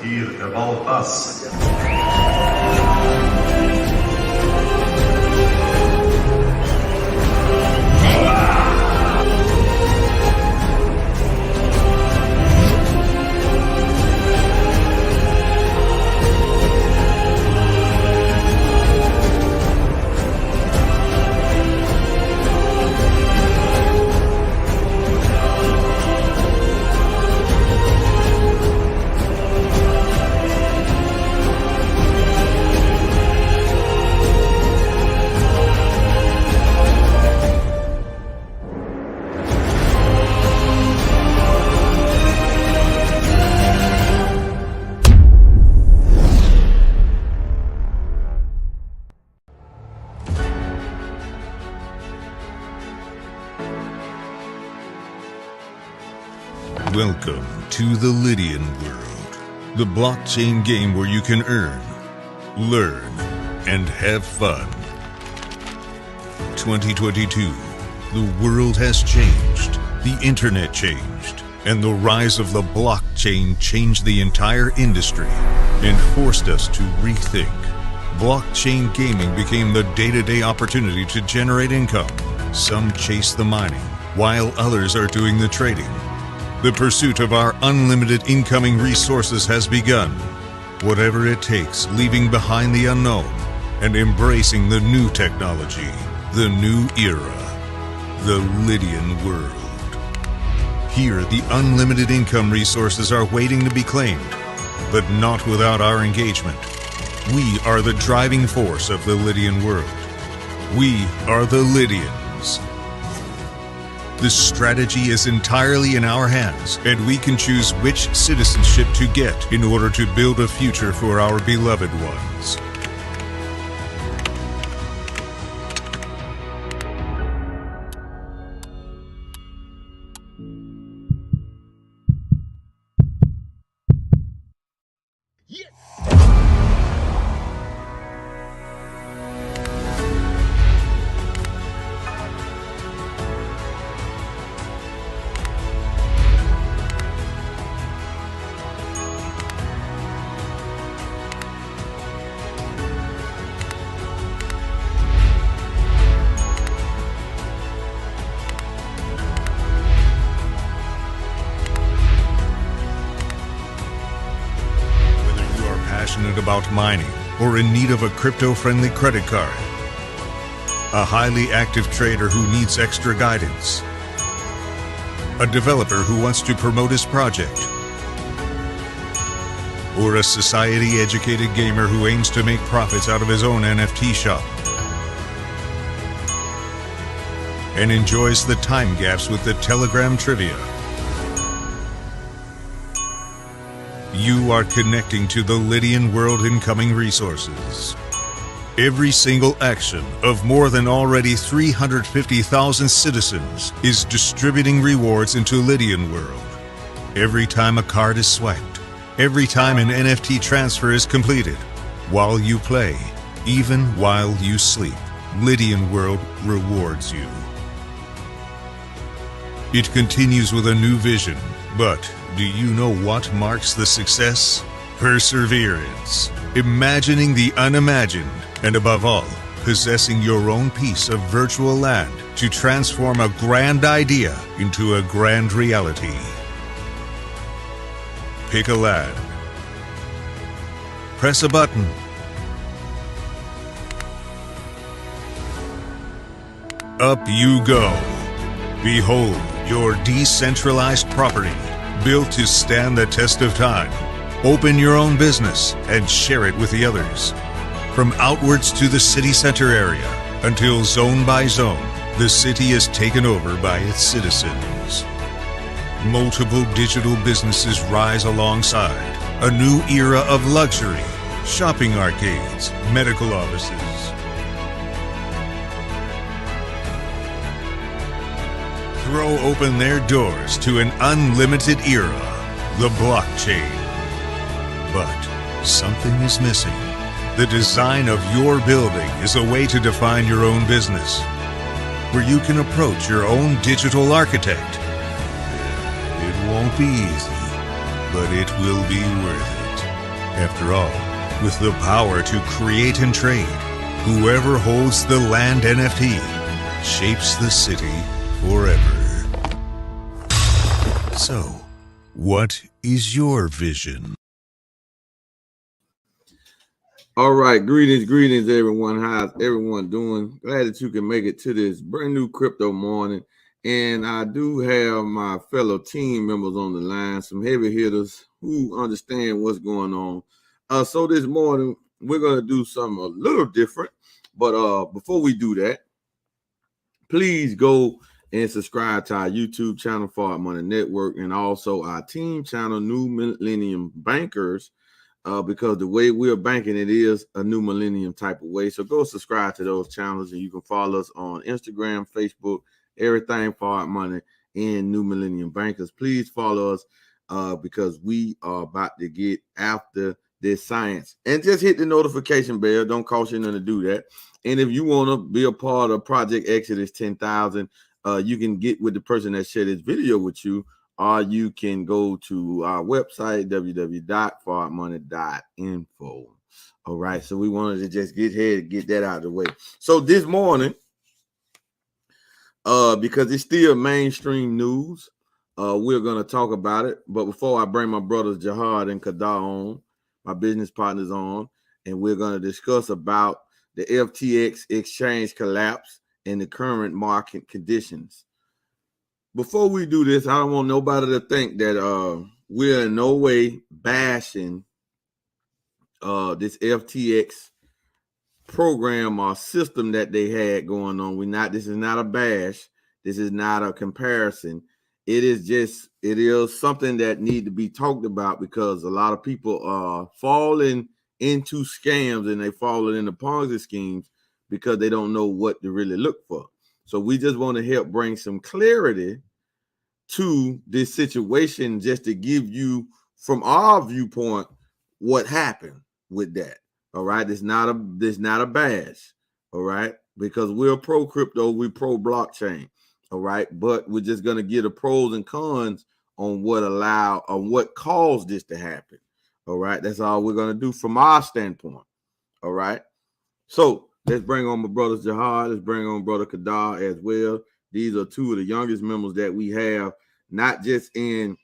hear about us. Welcome to the Lydian world, the blockchain game where you can earn, learn, and have fun. 2022, the world has changed, the internet changed, and the rise of the blockchain changed the entire industry and forced us to rethink. Blockchain gaming became the day-to-day opportunity to generate income. Some chase the mining, while others are doing the trading. The pursuit of our unlimited incoming resources has begun. Whatever it takes, leaving behind the unknown and embracing the new technology, the new era, the Lydian world. Here, the unlimited income resources are waiting to be claimed, but not without our engagement. We are the driving force of the Lydian world. We are the Lydians. The strategy is entirely in our hands, and we can choose which citizenship to get in order to build a future for our beloved ones. Passionate about mining or in need of a crypto-friendly credit card, a highly active trader who needs extra guidance, a developer who wants to promote his project, or a society-educated gamer who aims to make profits out of his own NFT shop and enjoys the time gaps with the Telegram trivia. You are connecting to the Lydian world incoming resources. Every single action of more than already 350,000 citizens is distributing rewards into Lydian world. Every time a card is swiped, every time an NFT transfer is completed, while you play, even while you sleep, Lydian world rewards you. It continues with a new vision, but do you know what marks the success? Perseverance, imagining the unimagined, and above all, possessing your own piece of virtual land to transform a grand idea into a grand reality. Pick a land. Press a button. Up you go. Behold your decentralized property, built to stand the test of time. Open your own business and share it with the others. From outwards to the city center area, until zone by zone, the city is taken over by its citizens. Multiple digital businesses rise alongside. A new era of luxury, shopping arcades, medical offices. Throw open their doors to an unlimited era, the blockchain. But something is missing. The design of your building is a way to define your own business, where you can approach your own digital architect. It won't be easy, but it will be worth it. After all, with the power to create and trade, whoever holds the land NFT shapes the city forever. So, what is your vision? All right, greetings, everyone. How's everyone doing? Glad that you can make it to this brand new crypto morning. And I do have my fellow team members on the line, some heavy hitters who understand what's going on. So this morning, we're going to do something a little different. But before we do that, please go and subscribe to our YouTube channel, Fart Money Network, and also our team channel, New Millennium Bankers. Because the way we're banking, it is a new millennium type of way. So go subscribe to those channels, and you can follow us on Instagram, Facebook, everything Fart Money and New Millennium Bankers. Please follow us because we are about to get after this science. And just hit the notification bell. Don't cost you nothing to do that. And if you want to be a part of Project Exodus 10,000, you can get with the person that shared this video with you, or you can go to our website, www.fartmoney.info. All right, so we wanted to just get that out of the way. So this morning, because it's still mainstream news, we're going to talk about it. But before I bring my brothers Jihad and Kadar on, my business partners on, and we're going to discuss about the FTX exchange collapse and the current market conditions. Before we do this, I don't want nobody to think that we're in no way bashing this FTX program or system that they had going on. This is not a bash. This is not a comparison. It is something that need to be talked about, because a lot of people are falling into scams and they falling into Ponzi schemes because they don't know what to really look for. So we just want to help bring some clarity to this situation, just to give you from our viewpoint what happened with that. All right, it's not a bash. All right, because we're pro crypto, we're pro blockchain. All right, but we're just gonna get the pros and cons on what caused this to happen. All right, that's all we're gonna do from our standpoint. All right, so let's bring on my brothers Jihad. Let's bring on brother Kadar as well. These are two of the youngest members that we have, not just in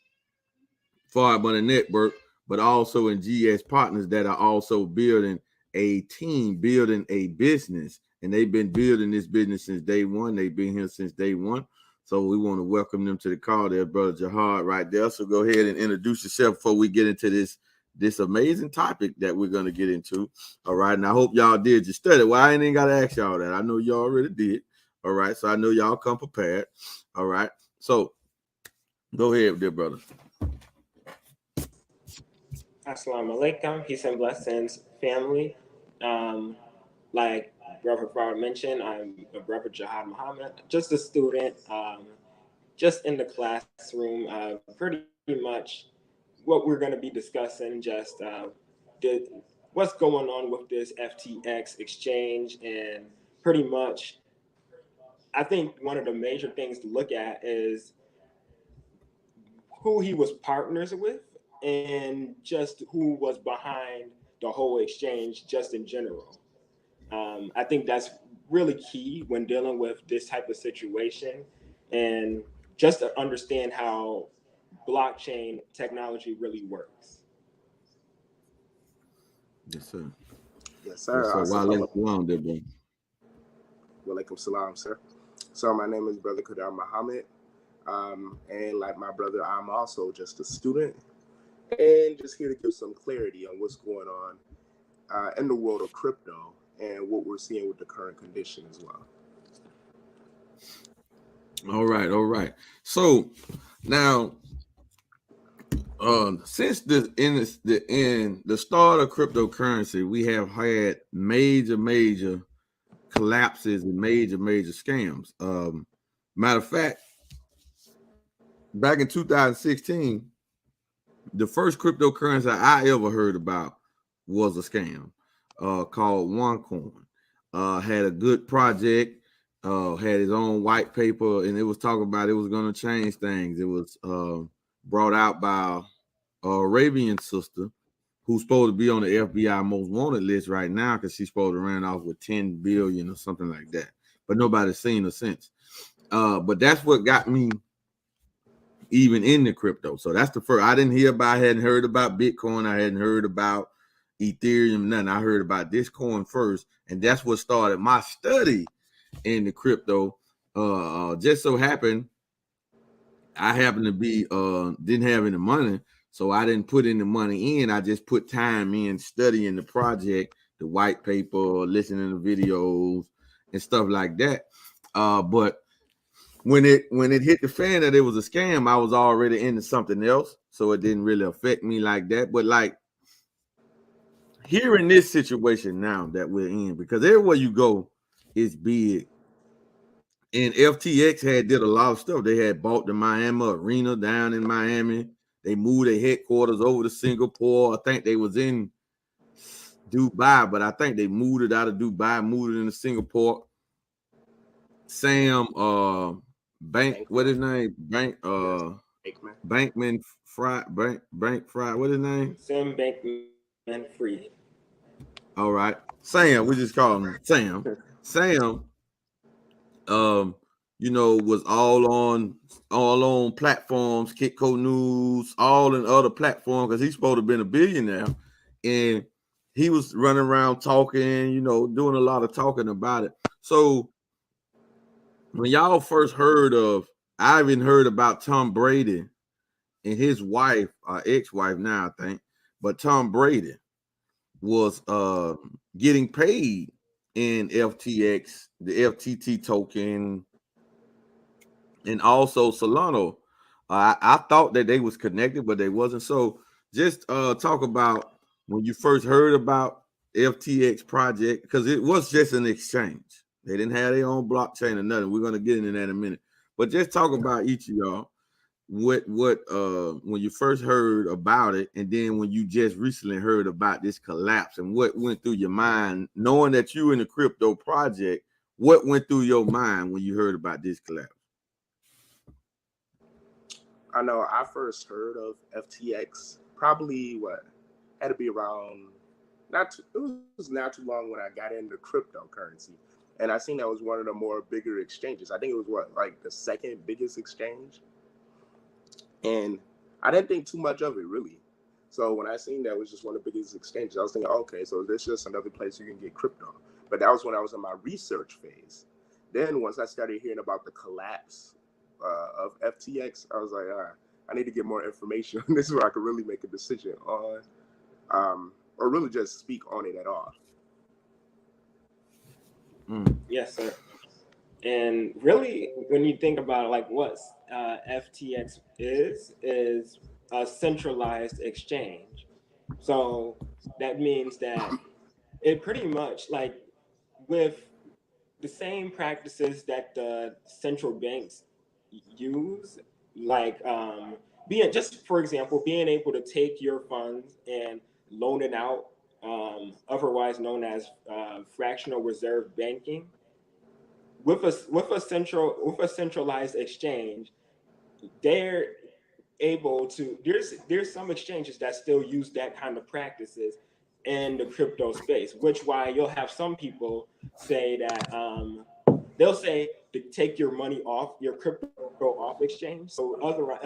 Fart Money Network, but also in GS Partners, that are also building a team, building a business. And they've been building this business since day one. They've been here since day one. So we want to welcome them to the call there, brother Jihad, right there. So go ahead and introduce yourself before we get into this amazing topic that we're going to get into. All right. And I hope y'all did your study. Well, I ain't even got to ask y'all that. I know y'all already did. All right. So I know y'all come prepared. All right. So go ahead, dear brother. Assalamu alaikum, peace and blessings, family. Like Brother Farah mentioned, I'm a brother Jihad Muhammad, just a student, just in the classroom. Pretty much what we're going to be discussing, just what's going on with this FTX exchange, and pretty much I think one of the major things to look at is who he was partners with, and just who was behind the whole exchange, just in general. I think that's really key when dealing with this type of situation, and just to understand how blockchain technology really works. Yes, sir. Yes, sir. Yes, sir. Walaikum salam, sir. So my name is Brother Kadar Muhammad. And like my brother, I'm also just a student, and just here to give some clarity on what's going on in the world of crypto and what we're seeing with the current condition as well. All right. So now, since the start of cryptocurrency, we have had major collapses and major scams. Matter of fact, back in 2016, the first cryptocurrency I ever heard about was a scam called OneCoin. Had a good project, had his own white paper, and it was talking about it was going to change things. It was brought out by an Arabian sister who's supposed to be on the FBI most wanted list right now because she's supposed to run off with 10 billion or something like that. But nobody's seen her since. But that's what got me even in the crypto. So that's the first. I hadn't heard about Bitcoin. I hadn't heard about Ethereum, nothing. I heard about this coin first, and that's what started my study in the crypto. Just so happened I happened to be didn't have any money, so I didn't put any money in. I just put time in studying the project, the white paper, listening to videos and stuff like that. But when it hit the fan that it was a scam, I was already into something else, so it didn't really affect me like that. But like here in this situation now that we're in, because everywhere you go is big. And FTX did a lot of stuff. They had bought the Miami Arena down in Miami. They moved their headquarters over to Singapore. I think they was in Dubai, but I think they moved it out of Dubai, moved it into Singapore. Sam what his name? Bankman Fried. What his name? Sam Bankman-Fried. All right. Sam, we just call him Sam. Sam was all on platforms, Kitco News, all in other platforms, because he's supposed to have been a billionaire. And he was running around talking, doing a lot of talking about it. So when y'all first I even heard about Tom Brady and his wife, ex-wife now, I think, but Tom Brady was getting paid in FTX, the FTT token, and also Solana. I thought that they was connected, but they wasn't. So just talk about when you first heard about FTX project, because it was just an exchange. They didn't have their own blockchain or nothing. We're gonna get into that in a minute. But just talk about each of y'all what when you first heard about it, and then when you just recently heard about this collapse, and what went through your mind, knowing that you in the crypto project, what went through your mind when you heard about this collapse? I know I first heard of FTX probably had to be around it was not too long when I got into cryptocurrency, and I seen that was one of the more bigger exchanges. I think it was like the second biggest exchange, and I didn't think too much of it really. So when I seen that it was just one of the biggest exchanges, I was thinking, okay, so there's just another place you can get crypto. But that was when I was in my research phase. Then once I started hearing about the collapse of FTX, I was like, all right, I need to get more information on this where I could really make a decision on, or really just speak on it at all. Yes, sir. And really, when you think about like what FTX is a centralized exchange. So that means that it pretty much like with the same practices that the central banks use, like for example, being able to take your funds and loan it out, otherwise known as fractional reserve banking. With a centralized exchange, they're able to. There's some exchanges that still use that kind of practices in the crypto space, which why you'll have some people say that they'll say to take your money off your crypto off exchange. So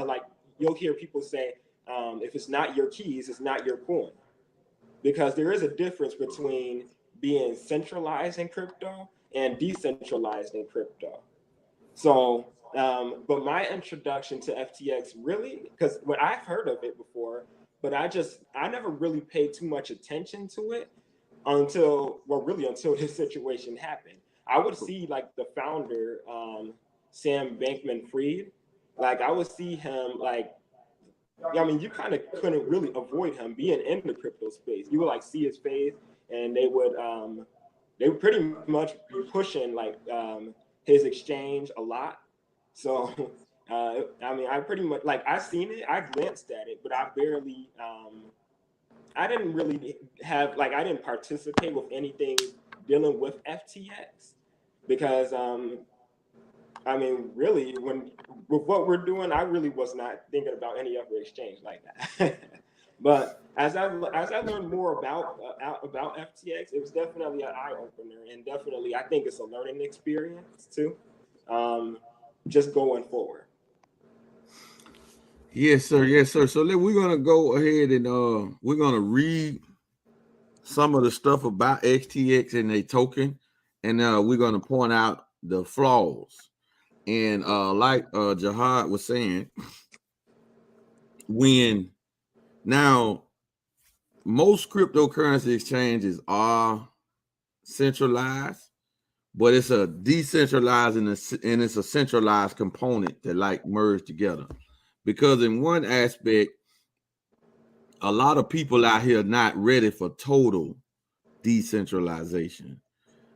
like you'll hear people say, if it's not your keys, it's not your coin, because there is a difference between being centralized in crypto and decentralized in crypto. So, but my introduction to FTX really, because when I've heard of it before, but I never really paid too much attention to it until this situation happened. I would see like the founder, Sam Bankman-Fried, like I would see him like, you kind of couldn't really avoid him being in the crypto space. You would like see his face, and they would pretty much be pushing like his exchange a lot. So I pretty much like I seen it, I glanced at it, but I barely I didn't really I didn't participate with anything dealing with FTX, because really, with what we're doing, I really was not thinking about any other exchange like that. But as I learned more about FTX, it was definitely an eye opener, and definitely I think it's a learning experience too. Just going forward. Yes, sir. Yes, sir. So we're gonna go ahead and we're gonna read some of the stuff about XTX and a token, and we're gonna point out the flaws. And like Jihad was saying, when now most cryptocurrency exchanges are centralized, but it's a decentralized and it's a centralized component that like merge together. Because in one aspect, a lot of people out here not ready for total decentralization.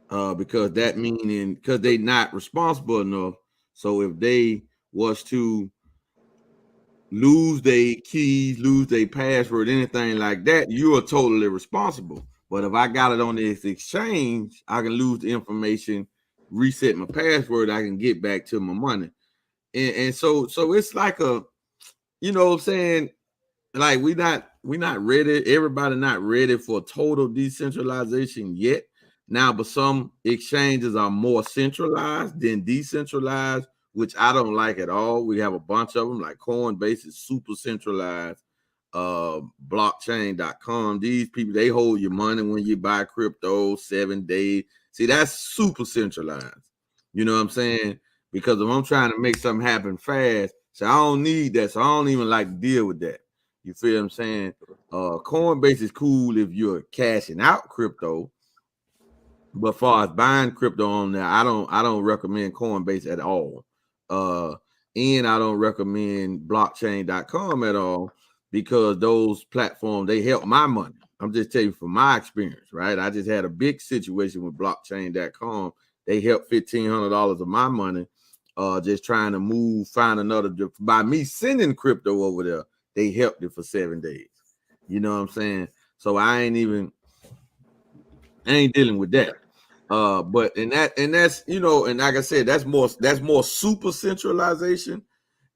Because that meaning because they not responsible enough. So if they was to lose their keys, lose their password, anything like that, you are totally responsible. But if I got it on this exchange, I can lose the information, reset my password, I can get back to my money. And so it's like a, you know what I'm saying, like we not ready, everybody not ready for total decentralization yet. Now, but some exchanges are more centralized than decentralized, which I don't like at all. We have a bunch of them, like Coinbase is super centralized. Blockchain.com, these people, they hold your money when you buy crypto 7 days. See, that's super centralized. You know what I'm saying? Because if I'm trying to make something happen fast, so I don't need that. So I don't even like to deal with that. You feel what I'm saying? Coinbase is cool if you're cashing out crypto. But far as buying crypto on there, I don't recommend Coinbase at all. And I don't recommend blockchain.com at all because those platforms, they help my money. I'm just telling you from my experience, right? I just had a big situation with blockchain.com. They helped $1,500 of my money, just trying to find another, by me sending crypto over there, they helped it for 7 days. You know what I'm saying? So I ain't dealing with that. But that's you know, and like I said, that's more super centralization,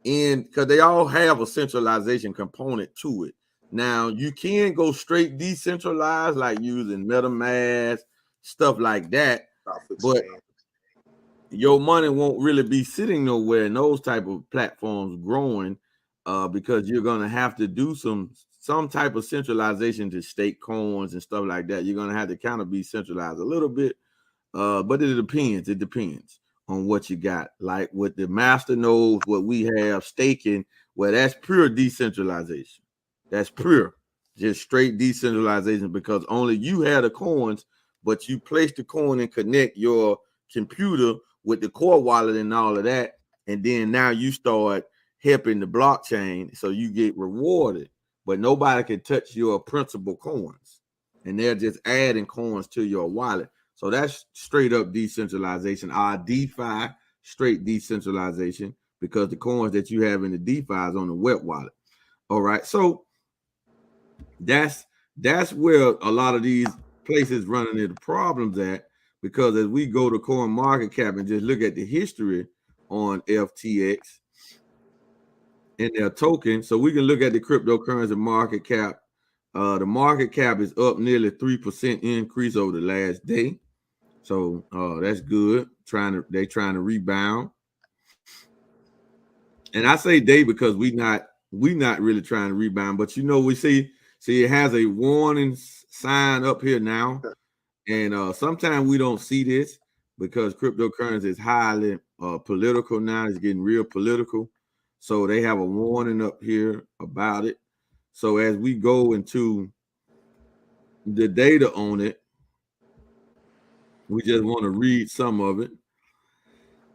and because they all have a centralization component to it. Now you can go straight decentralized, like using MetaMask, stuff like that, but your money won't really be sitting nowhere in those type of platforms growing, because you're gonna have to do some type of centralization to stake coins and stuff like that. You're gonna have to kind of be centralized a little bit. But it depends. It depends on what you got. Like with the master nodes, what we have staking, well, that's pure decentralization. That's pure, just straight decentralization because only you have the coins, but you place the coin and connect your computer with the core wallet and all of that. And then now you start helping the blockchain, so you get rewarded, but nobody can touch your principal coins. And they're just adding coins to your wallet. So that's straight up decentralization. Our DeFi, straight decentralization, because the coins that you have in the DeFi is on the web wallet. All right. So that's where a lot of these places running into problems at, because as we go to CoinMarketCap and just look at the history on FTX and their token, so we can look at the cryptocurrency market cap. The market cap is up nearly 3% increase over the last day. So that's good. They trying to rebound. And I say they because we not really trying to rebound, but you know, we see it has a warning sign up here now. And sometimes we don't see this because cryptocurrency is highly political now. It's getting real political. So they have a warning up here about it. So as we go into the data on it, we just want to read some of it.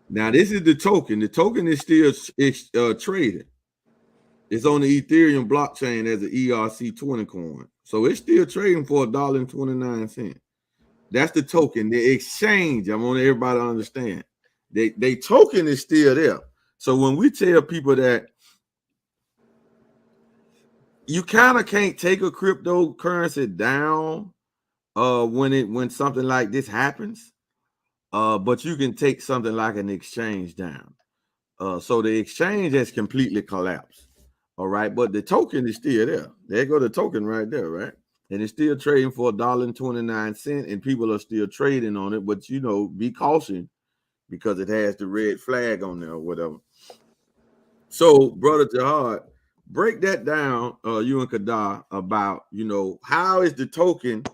Now, this is the token. The token is still traded. It's on the Ethereum blockchain as an ERC20 coin. So it's still trading for $1.29. That's the token. The exchange, I want everybody to understand. They token is still there. So when we tell people that you kind of can't take a cryptocurrency down when something like this happens, but you can take something like an exchange down. So the exchange has completely collapsed. All right, but the token is still there. There go the token right there, right? And it's still trading for $1.29, and people are still trading on it. But you know, be cautious because it has the red flag on there or whatever. So, brother Jahad, break that down, you and Kadar, about, you know, how is the token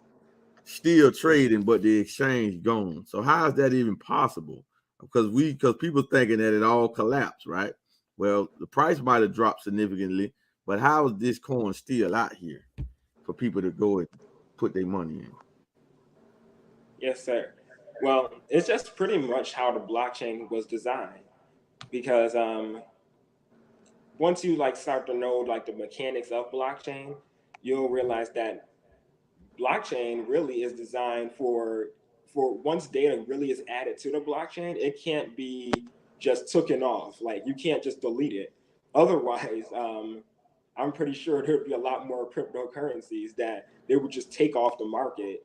still trading but the exchange gone? So how is that even possible? Because people thinking that it all collapsed, right? Well, the price might have dropped significantly, but how is this coin still out here for people to go and put their money in? Yes, sir. Well, it's just pretty much how the blockchain was designed, because once you like start to know like the mechanics of blockchain, you'll realize that blockchain really is designed for once data really is added to the blockchain, it can't be just taken off. Like you can't just delete it. Otherwise, I'm pretty sure there'd be a lot more cryptocurrencies that they would just take off the market.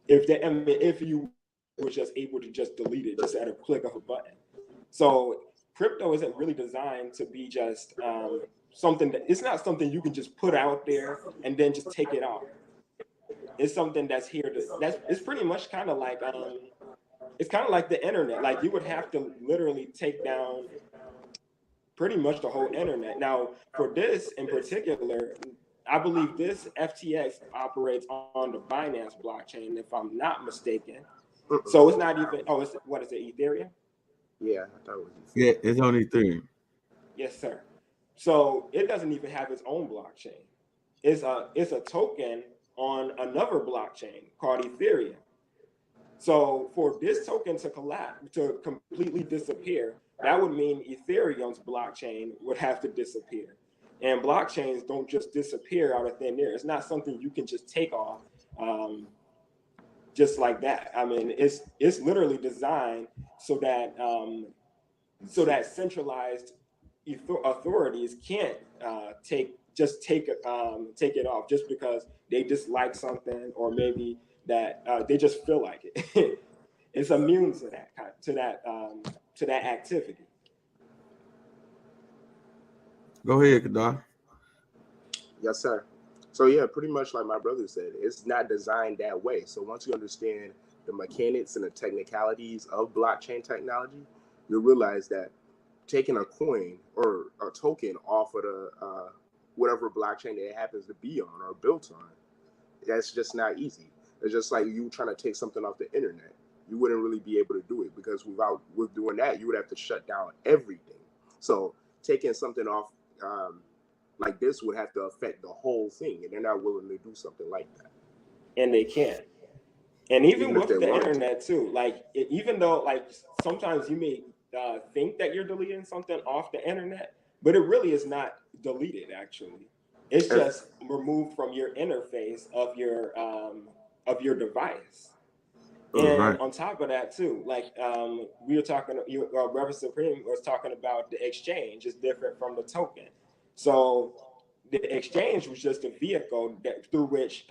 If you were just able to just delete it just at a click of a button. So crypto isn't really designed to be just something that, it's not something you can just put out there and then just take it off. It's something that's here to, it's pretty much kind of like it's kind of like the internet. Like you would have to literally take down pretty much the whole internet. Now for this in particular, I believe this FTX operates on the Binance blockchain, if I'm not mistaken. So it's not even, what is it, Ethereum? Yeah, I thought it was Ethereum. Yeah, it's on Ethereum. Yes, sir. So it doesn't even have its own blockchain. It's a token on another blockchain called Ethereum. So for this token to collapse, to completely disappear, that would mean Ethereum's blockchain would have to disappear. And blockchains don't just disappear out of thin air. It's not something you can just take off just like that. I mean, it's literally designed so that centralized authorities can't take it off just because they dislike something, or maybe that they just feel like it. It's immune to that activity. Go ahead, Kadar. Yes, sir. So yeah, pretty much like my brother said, it's not designed that way. So once you understand the mechanics and the technicalities of blockchain technology, you'll realize that taking a coin or a token off of the whatever blockchain that it happens to be on or built on, that's just not easy. It's just like you trying to take something off the internet. You wouldn't really be able to do it, because with doing that, you would have to shut down everything. So taking something off like this would have to affect the whole thing, and they're not willing to do something like that. And they can't. And even with the internet too, like even though like sometimes you may think that you're deleting something off the internet, but it really is not deleted. Actually, it's just removed from your interface of your device. And on top of that too, like we were talking, Reverend Supreme was talking about the exchange is different from the token. So the exchange was just a vehicle that through which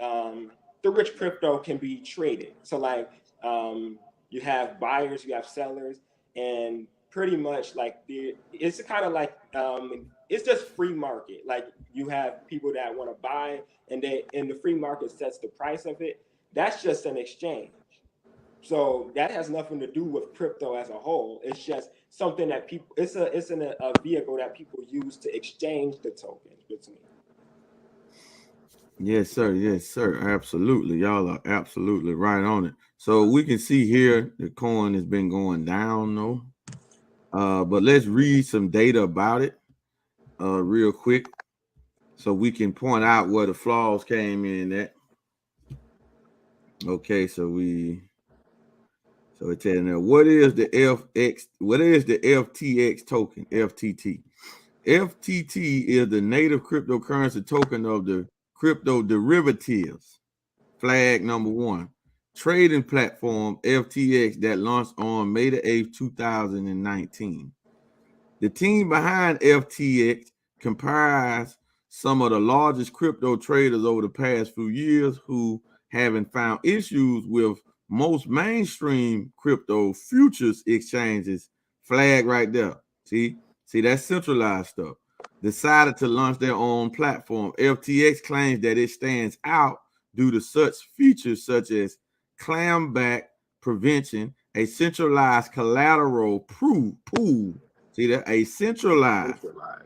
crypto can be traded. So like you have buyers, you have sellers, and pretty much like it's kind of like it's just free market. Like you have people that want to buy, and the free market sets the price of it. That's just an exchange. So that has nothing to do with crypto as a whole. It's just something that people, it's a vehicle that people use to exchange the tokens between. Yes, sir. Yes, sir. Absolutely. Y'all are absolutely right on it. So we can see here the coin has been going down though. But let's read some data about it real quick so we can point out where the flaws came in at. Okay, so it's telling them what is the FTX token, FTT. FTT is the native cryptocurrency token of the crypto derivatives flag number 1 trading platform FTX that launched on May the 8th, 2019. The team behind FTX comprised some of the largest crypto traders over the past few years who haven't found issues with most mainstream crypto futures exchanges flag right there. See, that's centralized stuff. decided to launch their own platform. FTX claims that it stands out due to such features such as clampback prevention, a centralized collateral pool. See that? A centralized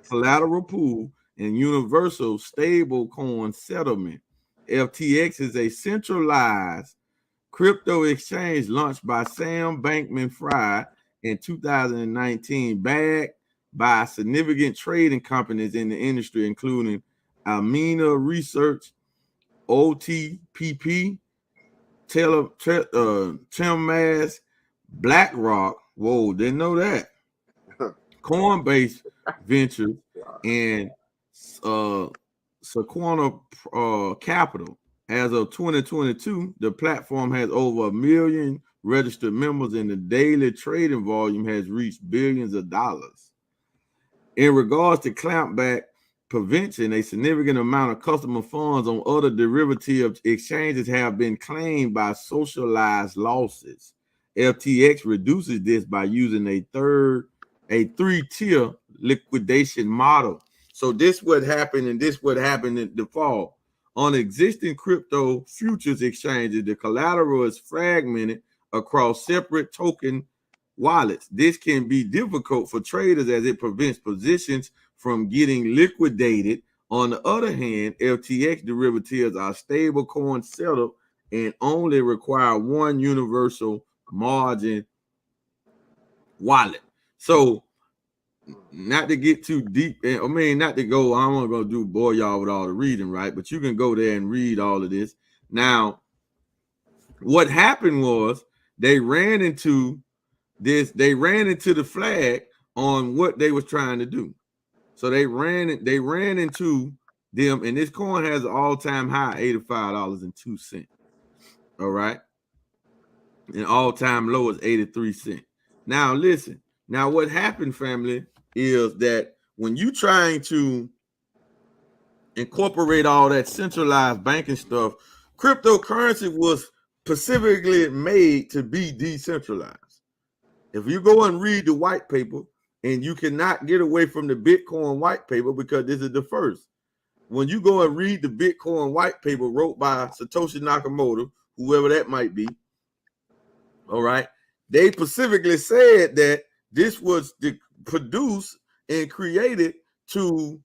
collateral pool and universal stable coin settlement. FTX is a centralized crypto exchange launched by Sam Bankman-Fried in 2019, backed by significant trading companies in the industry, including Almena Research, OTPP, Telmass, BlackRock. Whoa, didn't know that. Coinbase Ventures and Sequana Capital. As of 2022, the platform has over 1 million registered members, and the daily trading volume has reached billions of dollars. In regards to clampback prevention, a significant amount of customer funds on other derivative exchanges have been claimed by socialized losses. FTX reduces this by using a three-tier liquidation model. So this what happened, and this what happened in the fall. On existing crypto futures exchanges, the collateral is fragmented across separate token wallets. This can be difficult for traders as it prevents positions from getting liquidated. On the other hand, FTX derivatives are stable coin settled and only require one universal margin wallet. So, not to get too deep, I mean, not to go, I don't want to go bore y'all with all the reading, right? But you can go there and read all of this. Now, what happened was they ran into the flag on what they was trying to do. So they ran into them, and this coin has an all-time high, $85.02. All right. And all-time low is 83 cents. Now listen. Now what happened, family, is that when you trying to incorporate all that centralized banking stuff, cryptocurrency was specifically made to be decentralized. If you go and read the white paper, and you cannot get away from the Bitcoin white paper because this is the first. When you go and read the Bitcoin white paper wrote by Satoshi Nakamoto, whoever that might be, all right, they specifically said that this was produced and created to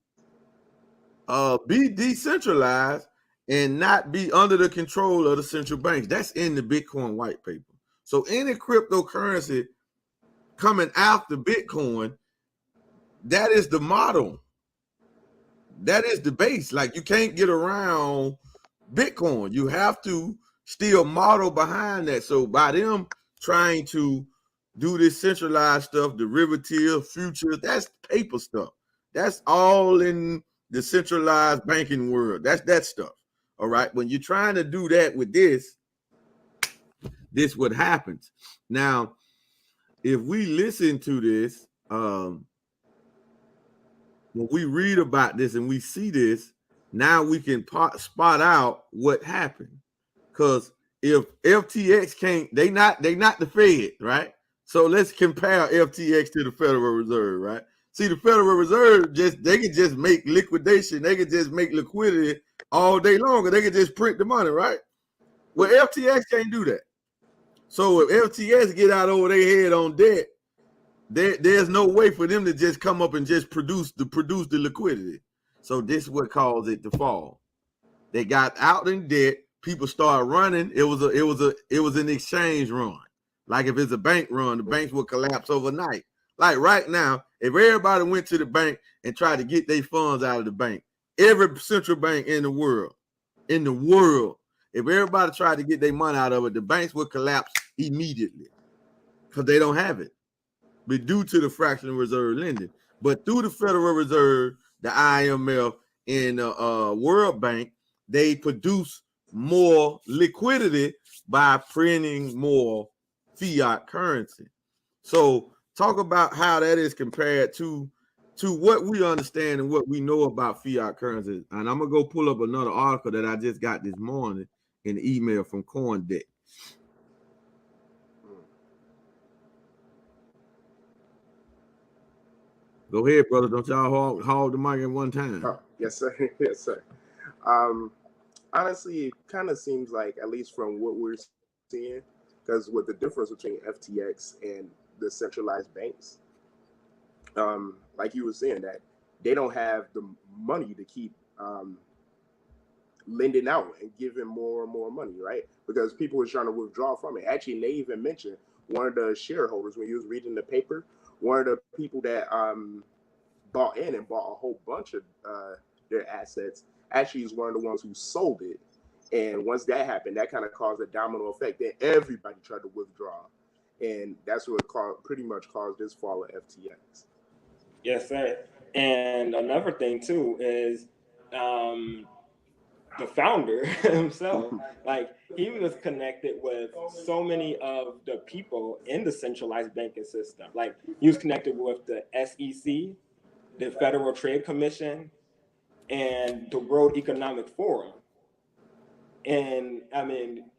be decentralized and not be under the control of the central banks. That's in the Bitcoin white paper. So any cryptocurrency coming after Bitcoin, that is the model. That is the base. Like, you can't get around Bitcoin. You have to still model behind that. So by them trying to do this centralized stuff, derivative, futures, that's paper stuff. That's all in the centralized banking world. That's that stuff. All right. When you're trying to do that with this what happens. Now, if we listen to this, when we read about this and we see this, now we can spot out what happened. Because if FTX can't, they not the Fed, right? So let's compare FTX to the Federal Reserve, right? See, the Federal Reserve they can just make liquidation, they can just make liquidity all day long, and they can just print the money, right? Well, FTX can't do that. So if FTX get out over their head on debt, there's no way for them to just come up and just produce the liquidity. So this is what caused it to fall. They got out in debt. People started running. It was an exchange run. Like if it's a bank run, the banks will collapse overnight. Like right now, if everybody went to the bank and tried to get their funds out of the bank, every central bank in the world, if everybody tried to get their money out of it, the banks would collapse immediately because they don't have it. But due to the fractional reserve lending, but through the Federal Reserve, the IMF, and the World Bank, they produce more liquidity by printing more fiat currency. So talk about how that is compared to what we understand and what we know about fiat currency. And I'm gonna go pull up another article that I just got this morning in the email from CoinDeck. Go ahead, brother. Don't y'all hog the mic at one time. Oh, yes, sir. Yes, sir. Honestly, it kind of seems like, at least from what we're seeing, because with the difference between FTX and the centralized banks, like you were saying, that they don't have the money to keep lending out and giving more and more money, right? Because people were trying to withdraw from it. Actually, they even mentioned one of the shareholders, when you was reading the paper, one of the people that bought in and bought a whole bunch of their assets actually is one of the ones who sold it. And once that happened, that kind of caused a domino effect. Then everybody tried to withdraw. And that's what pretty much caused this fall of FTX. Yes, sir. And another thing too is the founder himself. Like, he was connected with so many of the people in the centralized banking system. Like, he was connected with the SEC, the Federal Trade Commission, and the World Economic Forum. And I mean,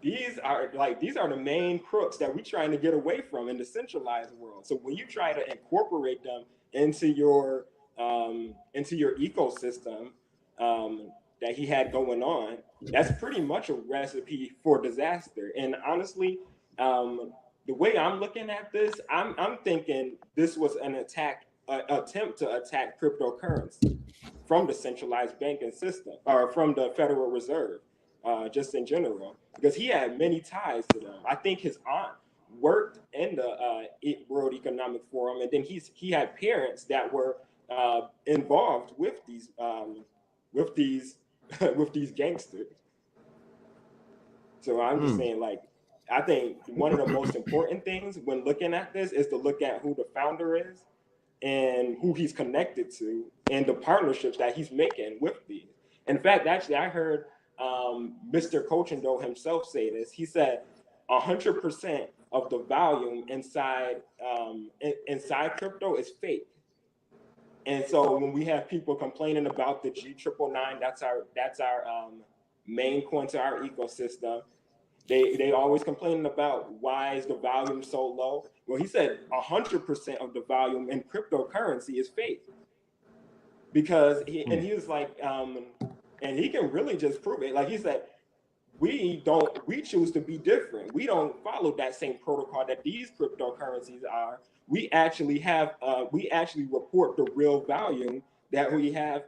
these are the main crooks that we're trying to get away from in the centralized world. So when you try to incorporate them into your ecosystem that he had going on, that's pretty much a recipe for disaster. And honestly, the way I'm looking at this, I'm thinking this was an attempt to attack cryptocurrency from the centralized banking system, or from the Federal Reserve, just in general, because he had many ties to them. I think his aunt worked in the World Economic Forum, and then he had parents that were involved with these with these gangsters. So I'm just saying, like, I think one of the most important things when looking at this is to look at who the founder is and who he's connected to and the partnerships that he's making with these. In fact, actually, I heard Mr. Coachendo himself say this. He said 100% of the volume inside crypto is fake. And so when we have people complaining about the G999, that's our main coin to our ecosystem. They always complaining about why is the volume so low. Well, he said 100% of the volume in cryptocurrency is fake, because he was like, and he can really just prove it. Like he said, we choose to be different. We don't follow that same protocol that these cryptocurrencies are. We actually report the real volume that we have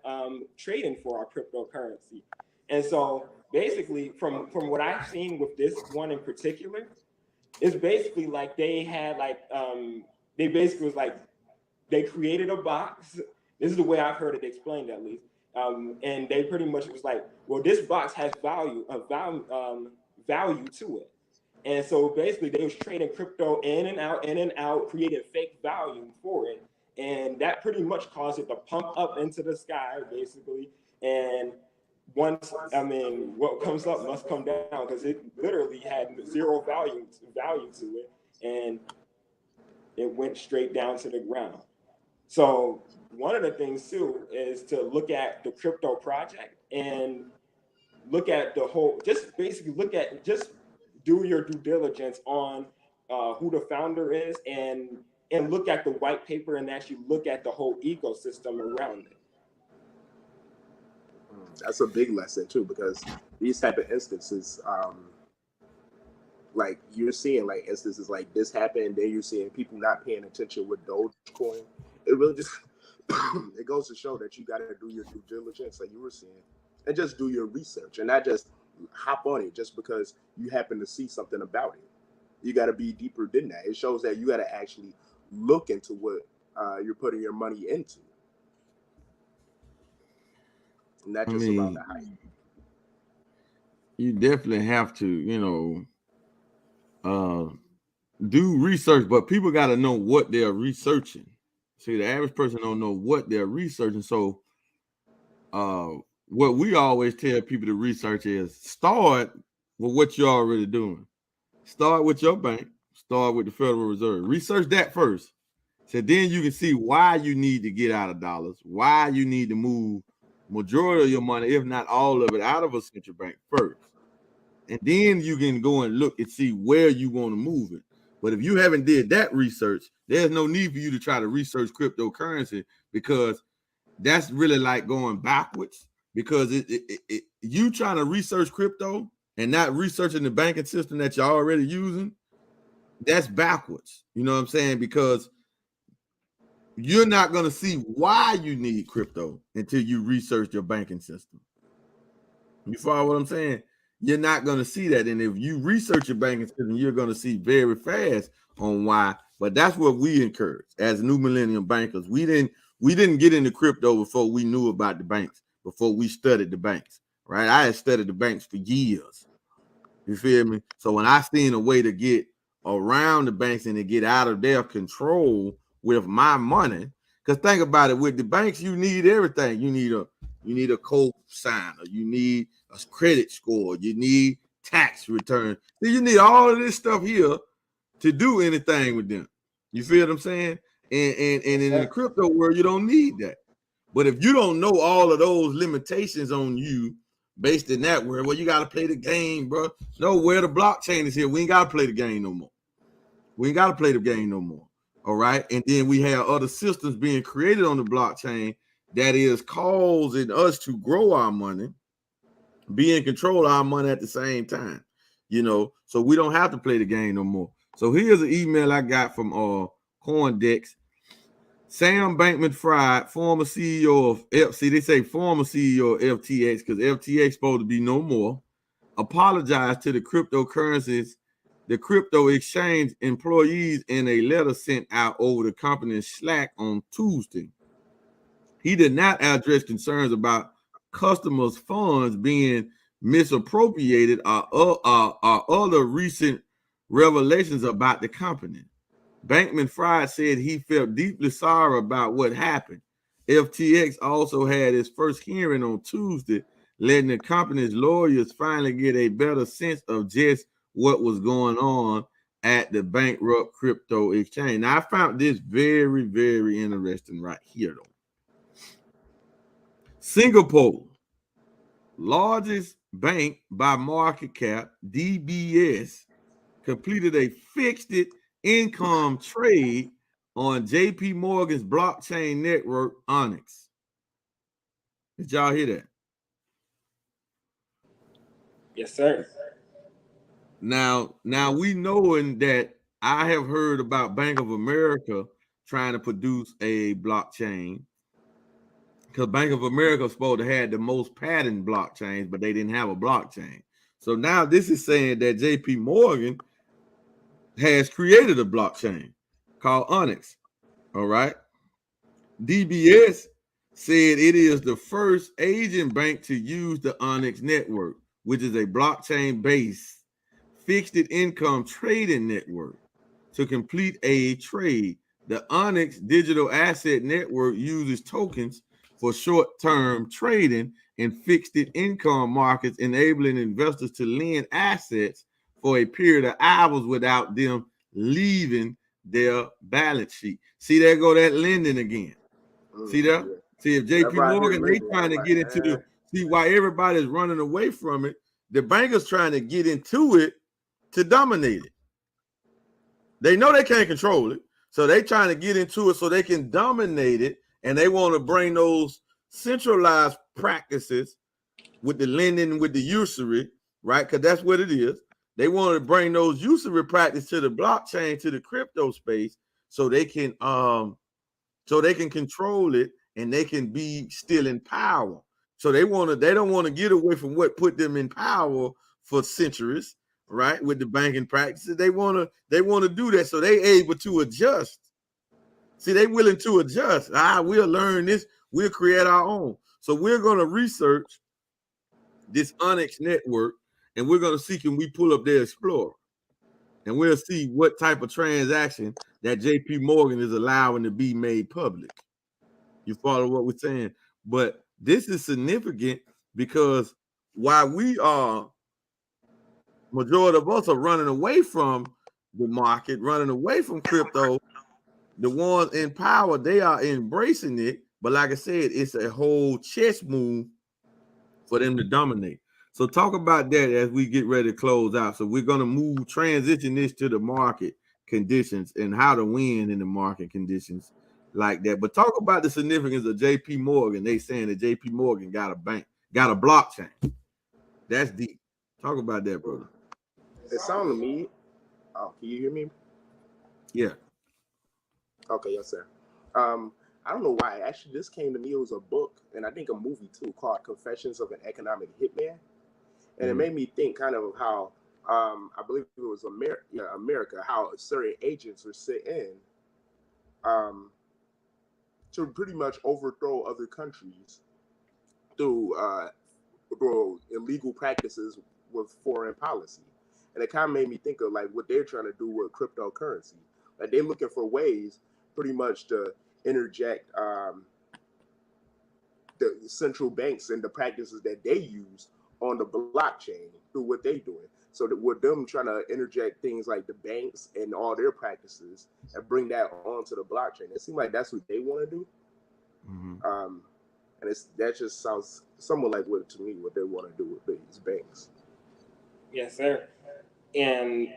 trading for our cryptocurrency. And so basically, from what I've seen with this one in particular, it's basically like they had they basically was like, they created a box. This is the way I've heard it explained, at least. And they pretty much was like, well, this box has value to it. And so basically they was trading crypto in and out, creating fake value for it. And that pretty much caused it to pump up into the sky, basically. And once, what comes up must come down, because it literally had zero value to it. And it went straight down to the ground. So one of the things too is to look at the crypto project and look at the whole, just do your due diligence on who the founder is, and look at the white paper and actually look at the whole ecosystem around it. That's a big lesson too, because these type of instances, like you're seeing like instances like this happen, and then you're seeing people not paying attention with Dogecoin. It really just it goes to show that you got to do your due diligence, like you were saying, and just do your research, and not just hop on it just because you happen to see something about it. You got to be deeper than that. It shows that you got to actually look into what you're putting your money into, not just about the hype. You definitely have to, do research, but people got to know what they're researching. See, the average person don't know what they're researching. So what we always tell people to research is start with what you're already doing. Start with your bank. Start with the Federal Reserve. Research that first. So then you can see why you need to get out of dollars, why you need to move majority of your money, if not all of it, out of a central bank first. And then you can go and look and see where you want to move it. But if you haven't did that research, There's no need for you to try to research cryptocurrency because that's really like going backwards. Because you trying to research crypto and not researching the banking system that you're already using, that's backwards. You know what I'm saying? Because you're not going to see why you need crypto until you research your banking system. You follow what I'm saying? You're not going to see that. And if you research your banking system, you're going to see very fast on why. But that's what we encourage as new millennium bankers. We didn't get into crypto before we knew about the banks, before we studied the banks, right? I had studied the banks for years. You feel me? So when I seen a way to get around the banks and to get out of their control with my money, because think about it, with the banks, you need everything. You need a co-signer, you need a credit score, you need tax return. So you need all of this stuff here to do anything with them. You feel what I'm saying? And in the crypto world, you don't need that. But if you don't know all of those limitations on you based in that world, well, you got to play the game, bro. No, where the blockchain is here, we ain't got to play the game no more. We ain't got to play the game no more. All right. And then we have other systems being created on the blockchain that is causing us to grow our money, be in control of our money at the same time. You know, so we don't have to play the game no more. So here's an email I got from CoinDex. Sam Bankman-Fried, former CEO of FTX, they say former CEO of FTX because FTX supposed to be no more, apologized to the cryptocurrencies, the crypto exchange employees in a letter sent out over the company's Slack on Tuesday. He did not address concerns about customers' funds being misappropriated or other recent revelations about the company. Bankman-Fried said he felt deeply sorry about what happened. FTX also had its first hearing on Tuesday, letting the company's lawyers finally get a better sense of just what was going on at the bankrupt crypto exchange. Now, I found this very, very interesting right here, though. Singapore, largest bank by market cap, DBS, completed a fixed income trade on JP Morgan's blockchain network, Onyx. Did y'all hear that? Yes, sir. Now we knowing that I have heard about Bank of America trying to produce a blockchain because Bank of America was supposed to have the most patent blockchains, but they didn't have a blockchain. So now this is saying that JP Morgan has created a blockchain called Onyx. All right. DBS said it is the first Asian bank to use the Onyx network, which is a blockchain-based fixed income trading network, to complete a trade. The Onyx digital asset network uses tokens for short-term trading in fixed income markets, enabling investors to lend assets for a period of hours without them leaving their balance sheet. See, there go that lending again. See that? Yeah. See, if JP Morgan, they trying to get into see why everybody's running away from it. The bankers trying to get into it to dominate it. They know they can't control it, so they trying to get into it so they can dominate it, and they want to bring those centralized practices with the lending, with the usury, right? Because that's what it is. They want to bring those usury practice to the blockchain, to the crypto space, so they can control it and they can be still in power. So they don't want to get away from what put them in power for centuries, right? With the banking practices, they want to do that, so they able to adjust. See, they willing to adjust. We'll learn this. We'll create our own. So we're going to research this Onyx network, and we're going to see, can we pull up their Explorer, and we'll see what type of transaction that JP Morgan is allowing to be made public. You follow what we're saying? But this is significant because while we are, majority of us are running away from the market, running away from crypto, the ones in power, they are embracing it. But like I said, it's a whole chess move for them to dominate. So talk about that as we get ready to close out. So we're going to transition this to the market conditions and how to win in the market conditions like that. But talk about the significance of JP Morgan. They saying that JP Morgan got a blockchain. That's deep. Talk about that, brother. It sounded to me. Oh, can you hear me? Yeah. Okay, yes, sir. I don't know why. Actually, this came to me. It was a book, and I think a movie too, called "Confessions of an Economic Hitman," and it made me think kind of how I believe it was America, how certain agents were sent in to pretty much overthrow other countries through illegal practices with foreign policy. And it kind of made me think of like what they're trying to do with cryptocurrency. Like they're looking for ways pretty much to interject the central banks and the practices that they use on the blockchain through what they're doing. So that with them trying to interject things like the banks and all their practices and bring that onto the blockchain, it seems like that's what they want to do. And that just sounds somewhat like what to me what they want to do with these banks. Yes, sir. And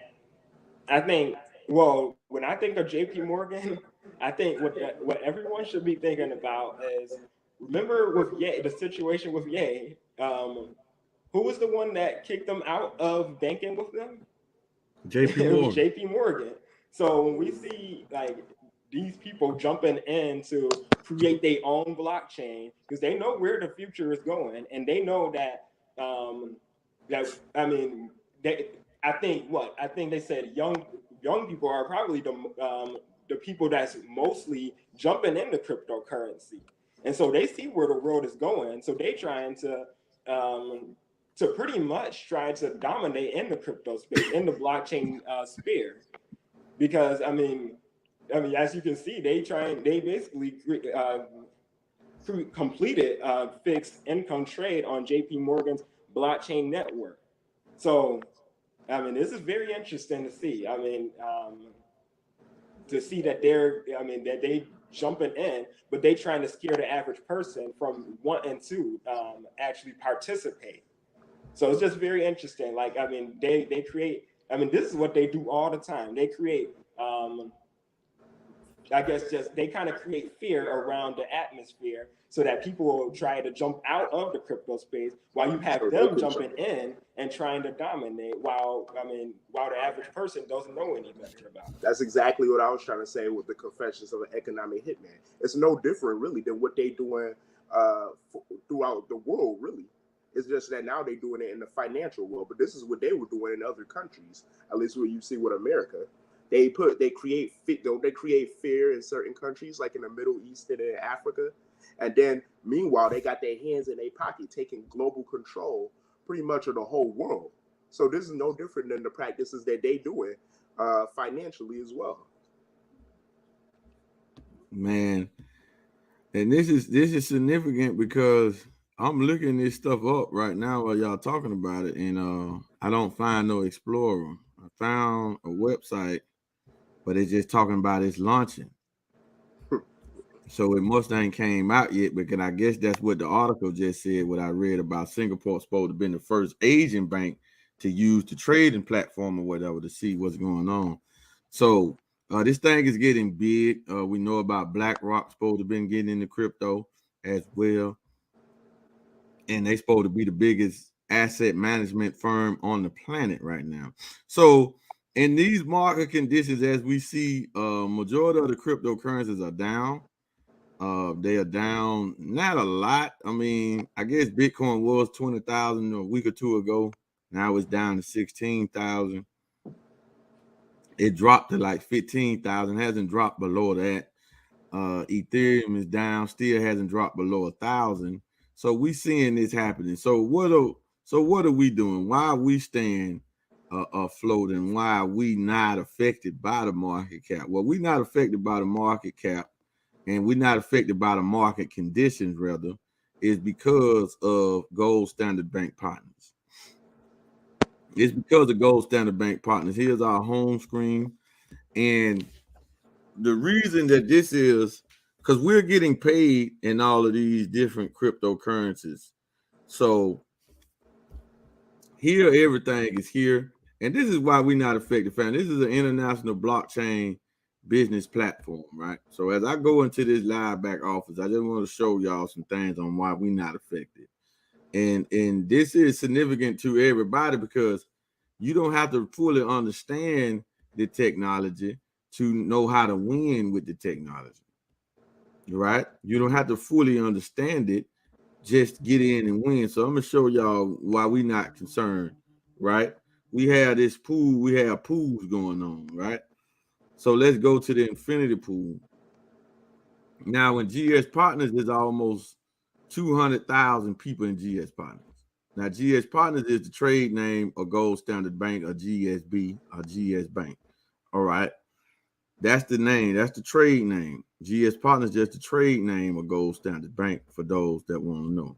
I think, well, when I think of JP Morgan, I think what everyone should be thinking about is, remember with Ye, the situation with Ye, who was the one that kicked them out of banking with them? JP It was Morgan. JP Morgan. So when we see like these people jumping in to create their own blockchain, because they know where the future is going, and they know that I think they said young people are probably the people that's mostly jumping into cryptocurrency, and so they see where the world is going. So they trying to pretty much try to dominate in the crypto space, in the blockchain sphere, because I mean, as you can see, they basically completed fixed income trade on JP Morgan's blockchain network. So, I mean, this is very interesting to see. I mean, to see that that they jumping in, but they trying to scare the average person from wanting to actually participate. So it's just very interesting. Like, I mean, they create, I mean, this is what they do all the time. They create, I guess just they kind of create fear around the atmosphere so that people will try to jump out of the crypto space while you have them jumping in and trying to dominate while the average person doesn't know any better about it. That's exactly what I was trying to say with the Confessions of an Economic Hitman. It's no different really than what they're doing throughout the world, really. It's just that now they're doing it in the financial world, but this is what they were doing in other countries. At least what you see with America, they create fear in certain countries, like in the Middle East and in Africa, and then meanwhile they got their hands in their pocket, taking global control pretty much of the whole world. So this is no different than the practices that they doing financially as well. Man, and this is significant because I'm looking this stuff up right now while y'all talking about it, and I don't find no Explorer. I found a website, but it's just talking about it's launching. So it must ain't came out yet, because I guess that's what the article just said. What I read about Singapore supposed to be the first Asian bank to use the trading platform or whatever to see what's going on. So this thing is getting big. We know about BlackRock supposed to been getting into crypto as well, and they supposed to be the biggest asset management firm on the planet right now. So in these market conditions, as we see, majority of the cryptocurrencies are down. They are down, not a lot. I mean, I guess Bitcoin was 20,000 a week or two ago. Now it's down to 16,000. It dropped to like 15,000. Hasn't dropped below that. Ethereum is down, still hasn't dropped below 1,000. So we seeing this happening. So what are we doing? Why are we staying afloat, and why are we not affected by the market cap? Well, we're not affected by the market cap, and we're not affected by the market conditions, rather, is because of Gold Standard Bank Partners. It's because of Gold Standard Bank Partners. Here's our home screen. And the reason that this is because we're getting paid in all of these different cryptocurrencies. So here, everything is here. And this is why we're not affected, fam. This is an international blockchain business platform, right? So as I go into this live back office, I just want to show y'all some things on why we're not affected. And this is significant to everybody because you don't have to fully understand the technology to know how to win with the technology, right? You don't have to fully understand it, just get in and win. So I'm gonna show y'all why we're not concerned, right? We have this pool, we have pools going on, right? So let's go to the infinity pool. Now, in GS Partners, there's almost 200,000 people in GS Partners. Now, GS Partners is the trade name of Gold Standard Bank or GSB or GS Bank. All right. That's the name. That's the trade name. GS Partners just the trade name of Gold Standard Bank for those that want to know.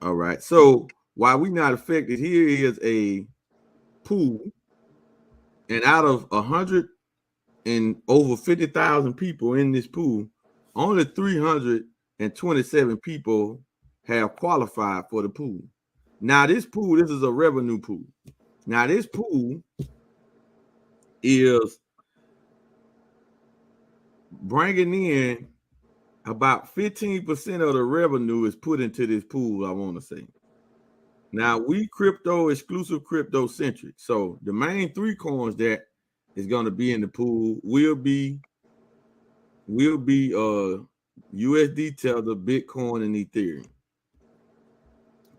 All right. So why we not affected, here is a pool, and out of 100 and over 50,000 people in this pool, only 327 people have qualified for the pool. Now, this pool, this is a revenue pool. Now, this pool is bringing in about 15% of the revenue is put into this pool, I want to say. Now, we exclusive crypto centric. So the main 3 coins that is going to be in the pool will be USD Tether, Bitcoin, and Ethereum.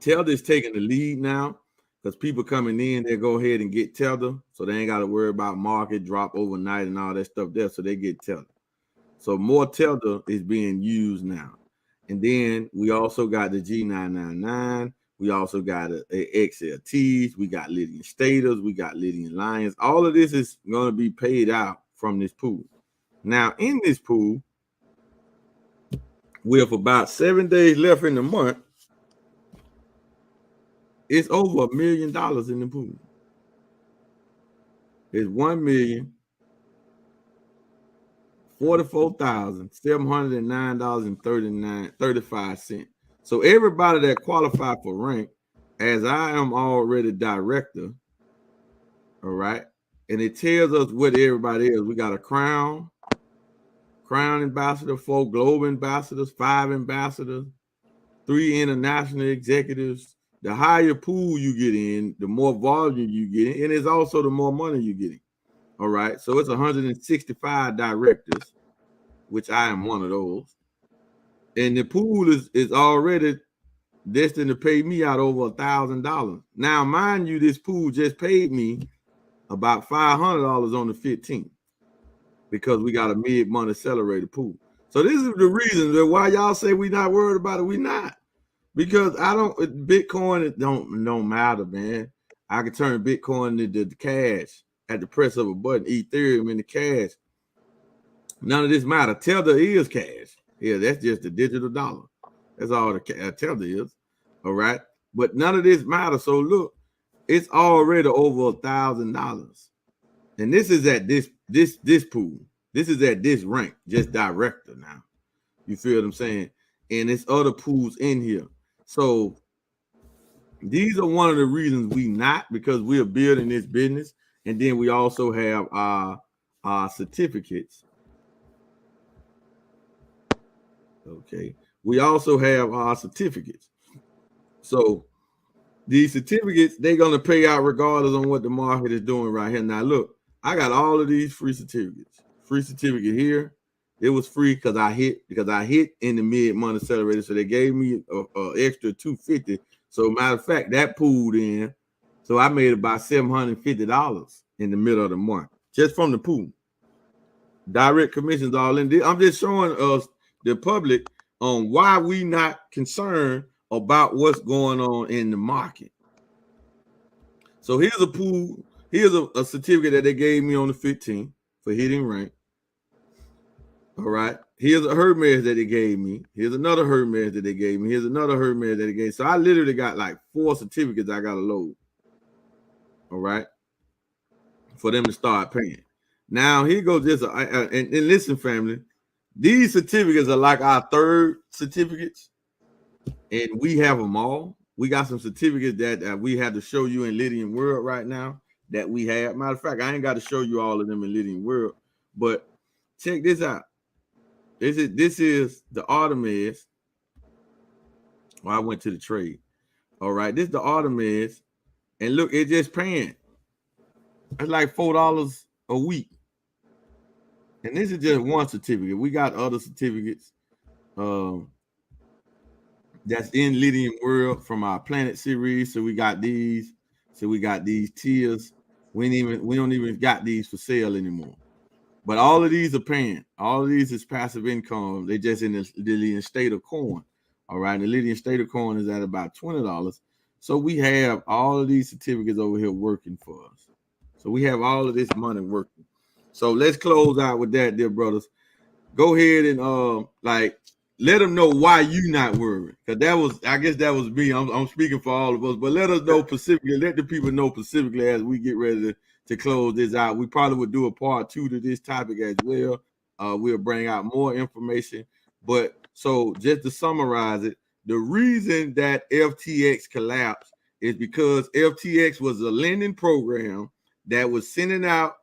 Tether is taking the lead now because people coming in, they go ahead and get Tether, so they ain't got to worry about market drop overnight and all that stuff there, so they get Tether. So more Tether is being used now. And then we also got the G999. We also got XLTs. We got Lydian Staters. We got Lydian Lions. All of this is going to be paid out from this pool. Now, in this pool, with about 7 days left in the month, it's over $1 million in the pool. It's $1,044,709.35. So everybody that qualified for rank, as I am already director, all right, and it tells us what everybody is. We got a crown ambassador, 4 global ambassadors, 5 ambassadors, 3 international executives. The higher pool you get in, the more volume you get in, and it's also the more money you get in. All right, so it's 165 directors, which I am one of those. And the pool is already destined to pay me out over $1,000. Now, mind you, this pool just paid me about $500 on the 15th because we got a mid-month accelerated pool. So this is the reason that why y'all say we not worried about it. We not. Because Bitcoin, it don't matter, man. I can turn Bitcoin into cash at the press of a button, Ethereum into cash. None of this matter. Tether is cash. Yeah, that's just the digital dollar. That's all the Tether is. All right. But none of this matters. So look, it's already over $1,000. And this is at this pool. This is at this rank, just director now. You feel what I'm saying? And there's other pools in here. So these are one of the reasons we not, because we are building this business. And then we also have our certificates. Okay. We also have our certificates. So these certificates, they're going to pay out regardless on what the market is doing right here. Now, look, I got all of these free certificates. Free certificate here. It was free because I hit in the mid-month accelerator. So they gave me an extra $250. So matter of fact, that pooled in. So I made about $750 in the middle of the month just from the pool. Direct commissions all in. I'm just showing us the public on why we not concerned about what's going on in the market. So here's a pool. Here's a certificate that they gave me on the 15th for hitting rank. All right. Here's a Hermes that they gave me. Here's another Hermes that they gave me. Here's another Hermes that they gave. So I literally got like 4 certificates I got to load. All right. For them to start paying. Now here goes this. And listen, family, these certificates are like our third certificates, and we have them all. We got some certificates that we have to show you in Lydian World right now that we have. Matter of fact, I ain't got to show you all of them in Millennium World, but check this out. This is the Artemis. Well, I went to the trade. All right, this is the Artemis, and look, it's just paying. It's like $4 a week, and this is just one certificate. We got other certificates that's in Millennium World from our Planet series. So we got these. So we got these tiers. We don't even got these for sale anymore. But all of these are paying. All of these is passive income. They just in the Lillian State of Coin. All right. The Lillian State of Coin is at about $20. So we have all of these certificates over here working for us. So we have all of this money working. So let's close out with that, dear brothers. Go ahead and let them know why you not worried. Because I guess that was me. I'm speaking for all of us. But let us know specifically. Let the people know specifically as we get ready to close this out. We probably would do a part 2 to this topic as well. We'll bring out more information. But so just to summarize it, the reason that FTX collapsed is because FTX was a lending program that was sending out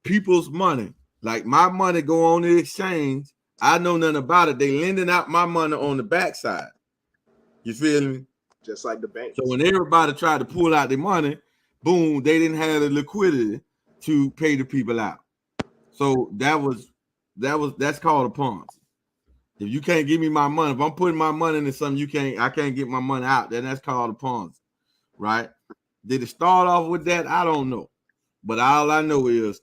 people's money. Like my money go on the exchange. I know nothing about it. They lending out my money on the backside. You feel me? Just like the bank. So when everybody tried to pull out their money, boom, they didn't have the liquidity to pay the people out. So that's called a Ponzi. If you can't give me my money, if I'm putting my money into something I can't get my money out, then that's called a Ponzi, right? Did it start off with that? I don't know. But all I know is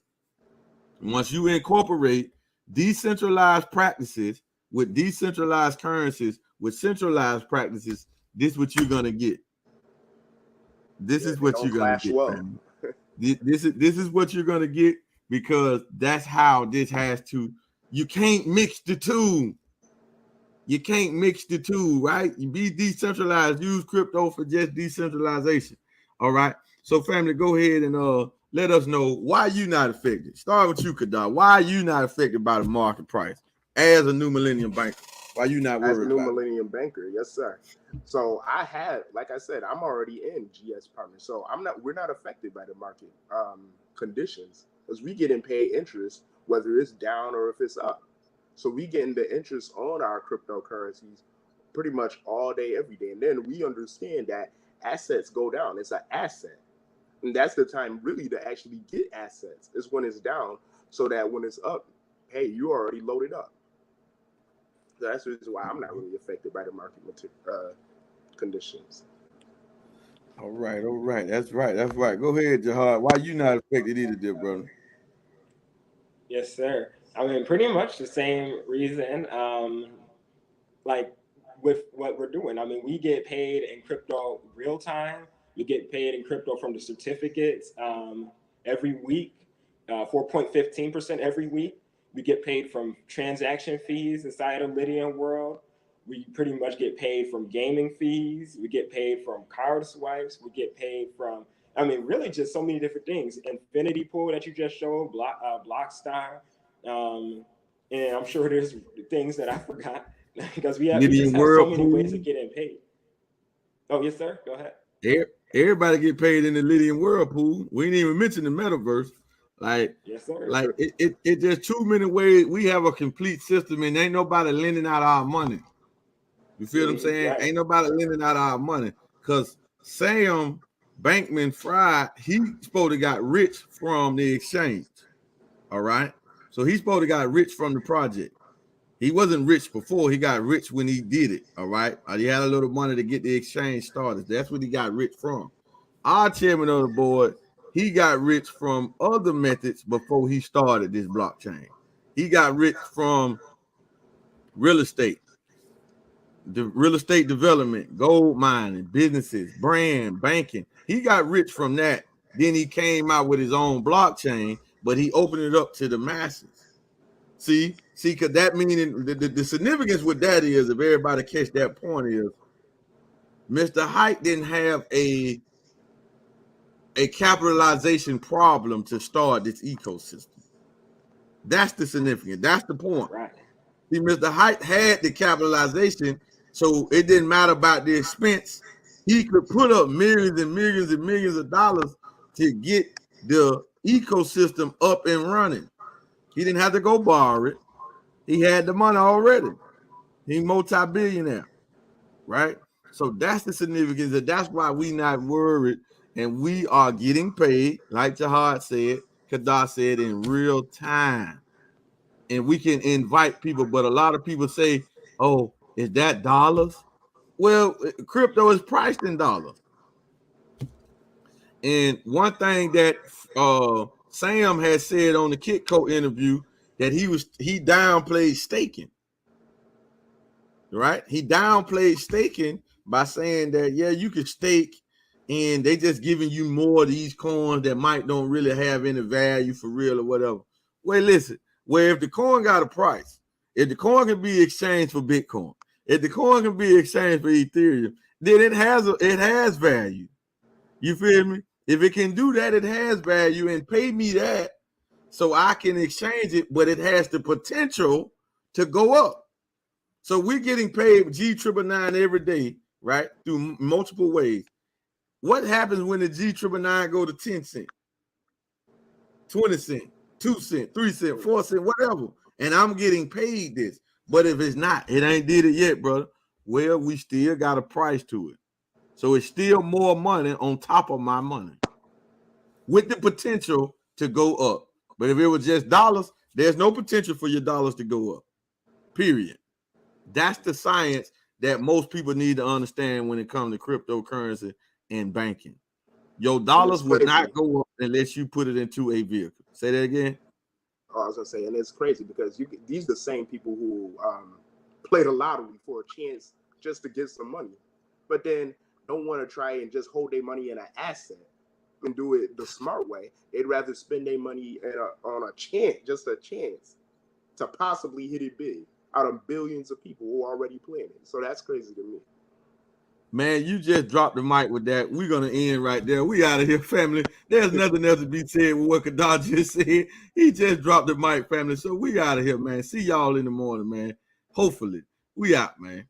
once you incorporate decentralized practices with decentralized currencies with centralized practices, this is what you're gonna get. This is what you're gonna get. Well. This is what you're gonna get, because that's how this has to. You can't mix the two. You can't mix the two, right? You be decentralized. Use crypto for just decentralization. All right. So, family, go ahead and let us know why you not affected. Start with you, Kadar. Why are you not affected by the market price as a new Millennium banker? Why you not worried? As a new about Millennium banker, yes, sir. So I had, like I said, I'm already in GS Partners, so we're not affected by the market conditions, because we getting paid interest whether it's down or if it's up. So we getting the interest on our cryptocurrencies pretty much all day, every day. And then we understand that assets go down. It's an asset. And that's the time really to actually get assets, is when it's down, so that when it's up, hey, you already loaded up. So that's the reason why I'm not really affected by the market conditions. All right. That's right. Go ahead, Jahad. Why you not affected either, dear brother? Yes, sir. I mean, pretty much the same reason. Like with what we're doing. I mean, we get paid in crypto real time. We get paid in crypto from the certificates every week, 4.15% every week. We get paid from transaction fees inside of Millennium World. We pretty much get paid from gaming fees. We get paid from card swipes. We get paid from, I mean, really just so many different things. Infinity Pool that you just showed, Blockstar. And I'm sure there's things that I forgot because we just have so many ways of getting paid. Oh, yes, sir. Go ahead. Everybody get paid in the Millennium World pool. We didn't even mention the metaverse. Like, yes, sir. Like it just too many ways. We have a complete system, and ain't nobody lending out our money. You feel what I'm saying? Right. Ain't nobody lending out our money, because Sam Bankman-Fried, he supposed to got rich from the exchange. All right. So he's supposed to got rich from the project. He wasn't rich before. He got rich when he did it. All right. He had a little money to get the exchange started. That's what he got rich from. Our chairman of the board, he got rich from other methods before he started this blockchain. He got rich from real estate, the real estate development, gold mining, businesses, brand, banking. He got rich from that. Then he came out with his own blockchain, but he opened it up to the masses. See, because that meaning the significance with that is, if everybody catch that point, is Mr. Hike didn't have a capitalization problem to start this ecosystem. That's the significance. That's the point. Right. See, Mr. Hike had the capitalization, so it didn't matter about the expense. He could put up millions and millions and millions of dollars to get the ecosystem up and running. He didn't have to go borrow it. He had the money already. He multi-billionaire, right? So that's the significance. That's why we not worried, and we are getting paid, like Jihad said, Kadar said, in real time. And we can invite people, but a lot of people say, oh, is that dollars? Well, crypto is priced in dollars. And one thing that Sam had said on the Kitco interview, that he downplayed staking. Right? He downplayed staking by saying that, yeah, you can stake and they just giving you more of these coins that might don't really have any value for real or whatever. Well, listen, if the coin got a price, if the coin can be exchanged for Bitcoin, if the coin can be exchanged for Ethereum, then it has value. You feel me? If it can do that, it has value, and pay me that so I can exchange it, but it has the potential to go up. So we're getting paid G999 every day, right? Through multiple ways. What happens when the G999 go to 10 cents, 20 cents, 2 cents, 3 cents, 4 cents, whatever? And I'm getting paid this. But if it's not, it ain't did it yet, brother. Well, we still got a price to it. So it's still more money on top of my money with the potential to go up. But if it was just dollars, there's no potential for your dollars to go up, period. That's the science that most people need to understand when it comes to cryptocurrency and banking. Your dollars will not go up unless you put it into a vehicle. Say that again. Oh, I was gonna say, and it's crazy because these are the same people who played a lottery for a chance just to get some money, but then don't want to try and just hold their money in an asset and do it the smart way. They'd rather spend their money on a chance, just a chance to possibly hit it big out of billions of people who are already playing it. So that's crazy to me. Man, you just dropped the mic with that. We're going to end right there. We out of here, family. There's nothing else to be said with what Kadar just said. He just dropped the mic, family. So we out of here, man. See y'all in the morning, man. Hopefully. We out, man.